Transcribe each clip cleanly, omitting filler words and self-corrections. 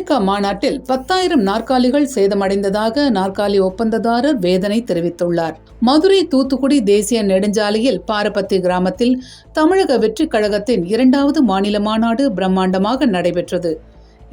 America மாநாட்டில் 10,000 நாற்காலிகள் சேதமடைந்ததாக நாற்காலி ஒப்பந்ததாரர் வேதனை தெரிவித்துள்ளார். மதுரை தூத்துக்குடி தேசிய நெடுஞ்சாலையில் பாரபத்தி கிராமத்தில் தமிழக வெற்றிக் கழகத்தின் 2வது மாநில மாநாடு பிரம்மாண்டமாக நடைபெற்றது.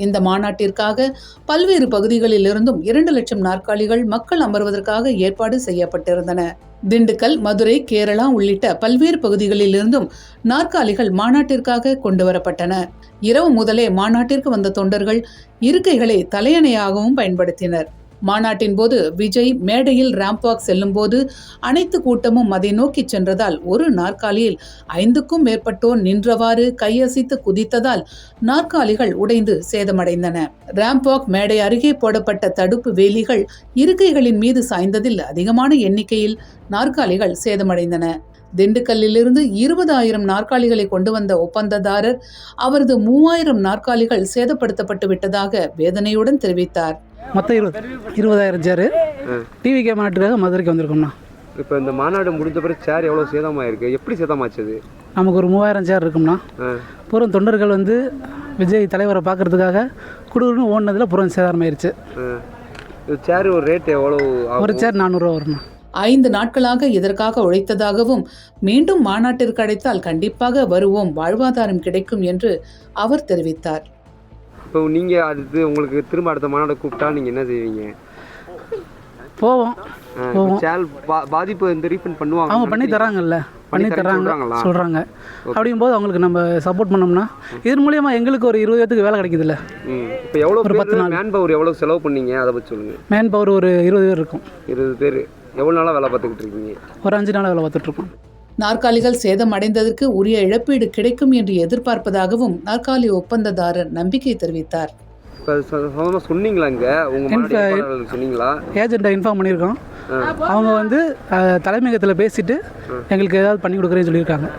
இந்த மாநாட்டிற்காக பல்வேறு பகுதிகளில் இருந்தும் 2 லட்சம் நாற்காலிகள் மக்கள் அமர்வதற்காக ஏற்பாடு செய்யப்பட்டிருந்தன. திண்டுக்கல், மதுரை, கேரளா உள்ளிட்ட பல்வேறு பகுதிகளில் இருந்தும் நாற்காலிகள் மாநாட்டிற்காக கொண்டு வரப்பட்டன. இரவு முதலே மாநாட்டிற்கு வந்த தொண்டர்கள் இருக்கைகளை தலையணையாகவும் பயன்படுத்தினர். மாநாட்டின் போது விஜய் மேடையில் ராம்ப் வாக் செல்லும் போது அனைத்து கூட்டமும் அதை நோக்கி சென்றதால் ஒரு நாற்காலியில் 5க்கும் மேற்பட்டோர் நின்றவாறு கையசைத்து குதித்ததால் நாற்காலிகள் உடைந்து சேதமடைந்தன. ராம்ப் வாக் மேடை அருகே போடப்பட்ட தடுப்பு வேலிகள் இருக்கைகளின் மீது சாய்ந்ததில் அதிகமான எண்ணிக்கையில் நாற்காலிகள் சேதமடைந்தன. திண்டுக்கல்லிலிருந்து 20,000 நாற்காலிகளை கொண்டு வந்த ஒப்பந்ததாரர் அவரது 3,000 நாற்காலிகள் சேதப்படுத்தப்பட்டு விட்டதாக வேதனையுடன் தெரிவித்தார். மொத்தம் 20,000 சேரு டிவிகே மாநாட்டுக்காக மதுரைக்கு வந்திருக்கோம்ண்ணா. இப்போ இந்த மாநாடு முடிஞ்ச பிறகு சேர் எவ்வளோ சேதமாயிருக்கு, எப்படி சேதமாச்சது? நமக்கு ஒரு 3,000 சேர் இருக்கும்ண்ணா. பூரம் தொண்டர்கள் வந்து விஜய் தலைவரை பார்க்கறதுக்காக குடுன்னு ஓடினதில் பூரம் சேதாரமாயிருச்சு. சேர் ஒரு ரேட் எவ்வளோ? ஒரு சேர் 400 ரூபா வரும்ண்ணா. 5 நாட்களாக இதற்காக உழைத்ததாகவும் மீண்டும் மாநாட்டிற்கு அழைத்தால் கண்டிப்பாக வருவோம், வாழ்வாதாரம் கிடைக்கும் என்று அவர் தெரிவித்தார். இப்போ நீங்கள் அடுத்து உங்களுக்கு திரும்ப அடுத்த மாநாடு கூப்பிட்டா நீங்கள் என்ன செய்வீங்க? போவோம். சேல் பாதிப்பு வந்து ரீஃபண்ட் பண்ணுவாங்க. அவங்க பண்ணி தராங்கல்ல, பண்ணி தராங்க சொல்கிறாங்க. அப்படிங்கும்போது அவங்களுக்கு நம்ம சப்போர்ட் பண்ணோம்னா இதன் மூலியமாக எங்களுக்கு ஒரு 20 பேருக்கு வேலை கிடைக்குதுல்ல. இப்போ எவ்வளோ ஒரு 10 நாள் மேன் பவர் எவ்வளோ செலவு பண்ணீங்க அதை பற்றி சொல்லுங்கள். மேன் பவர் ஒரு 20 பேர் இருக்கும். 20 பேர் எவ்வளோ நாளாக வேலை பார்த்துக்கிட்டு இருக்கீங்க? ஒரு 5 நாளாக வேலை பார்த்துட்ருக்கோம். நாற்காலிகள் சேதம் அடைந்ததற்கு உரிய இழப்பீடு கிடைக்கும் என்று எதிர்பார்ப்பதாகவும் நாற்காலி ஒப்பந்ததாரர் நம்பிக்கை தெரிவித்தார். சொன்னீங்களா சொன்னீங்களா ஏஜென்ட்டை இன்ஃபார்ம் பண்ணியிருக்கோம். அவங்க வந்து தலைமையகத்தில் பேசிட்டு எங்களுக்கு ஏதாவது பண்ணி கொடுக்குறேன்னு சொல்லியிருக்காங்க.